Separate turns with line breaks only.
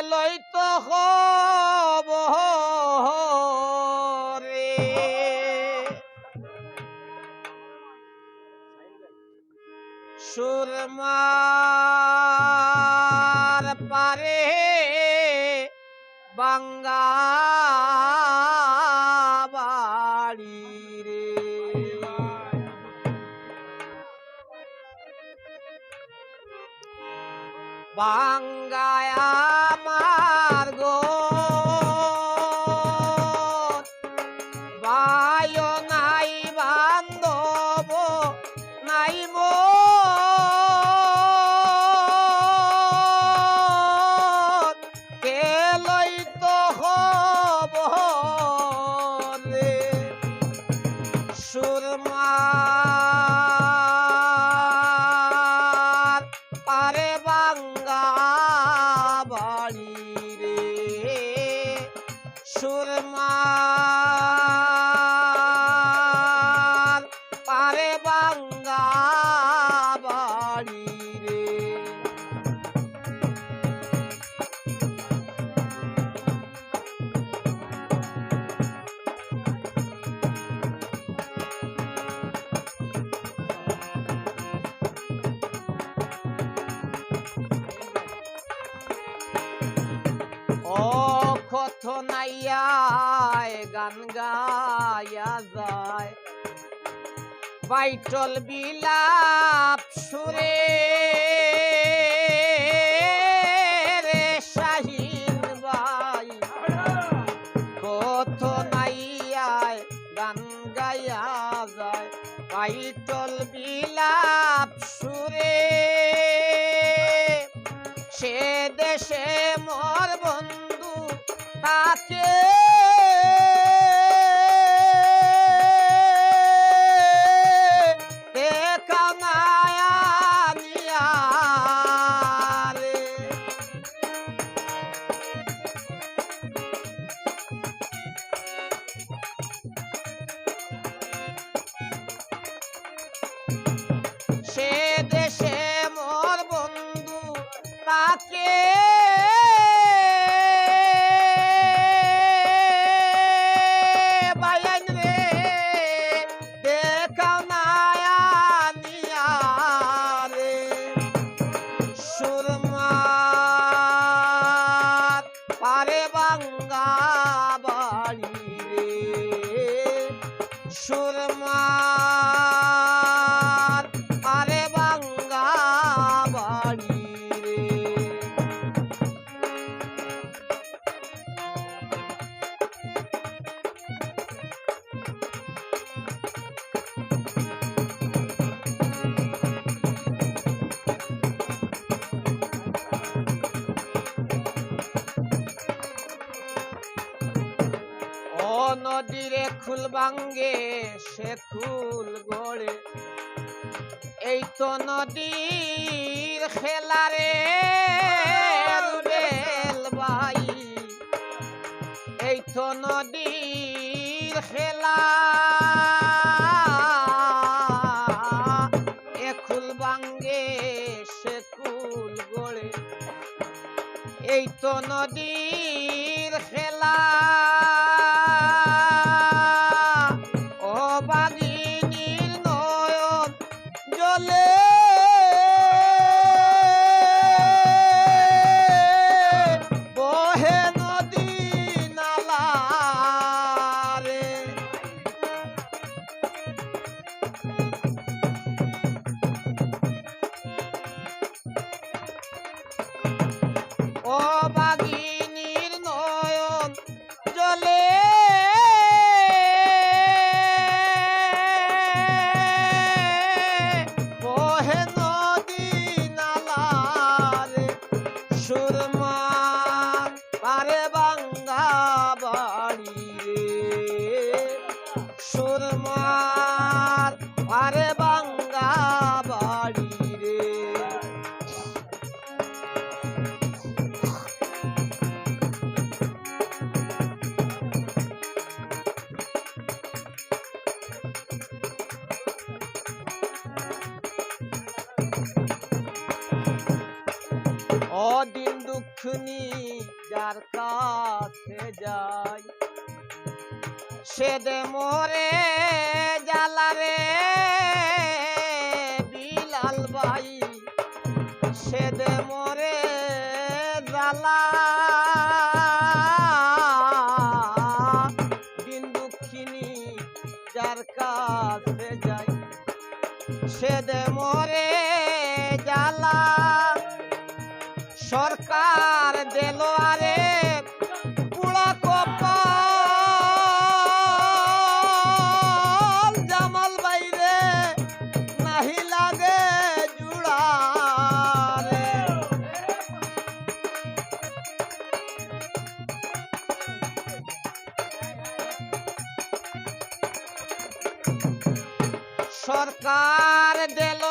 লইতো খবরে সুরমার পারে বাঙ্গা বাড়ি রে বাঙ্গায় আমার গো বায় নাই বান্ধব নাই মো কে লইতো খবরে সুরমার পারে বাঙ্গা বাড়ি রে সুরমার পারে বাঙ্গা বাড়ি রে কথা নাইয়ায় গান গায়া যায় বাইটল বিলাপ সুরে রে শাহিন ভাই কথা নাইয়ায় গান গায়া যায় বাইটল বিলাপ সুরে সে দেশে মোর বন্ধু তাকে দেখা মায়া নিয়া রে সে দেশে মোর বন্ধু তাকে বায়ান রে দেখা মায়া নিয়া রে সুরমার পারে বাঙ্গা বাড়ি রে সুরমার পারে বাঙ্গা বাড়ি রে নদীরে খুল ভাঙ্গে সে খুল গড়ে এই তো নদীর খেলারে রুবেল ভাই এই তো নদীর খেলা এ খুল ভাঙ্গে সে খুল গড়ে এই তো নদীর খেলা বাগিনীর নয়ন জলে বহে নদী নালা রে ও বাগিনীর নয়ন জলে সুরমার পারে বাঙ্গা বাড়ি রে সুরমার পারে বাঙ্গা বাড়ি রে অদিন দুঃখনি যায় সে দে মোরে জ্বালারে বিলাল ভাই সে দে মোরে জ্বালা দিন দুঃখিনী যার কাছে যাই সে দে মোরে জ্বালা সরকার দিল আরে পুরা কপাল জামাল বাইরে নাহি লাগে জুড়া রে সরকার দিল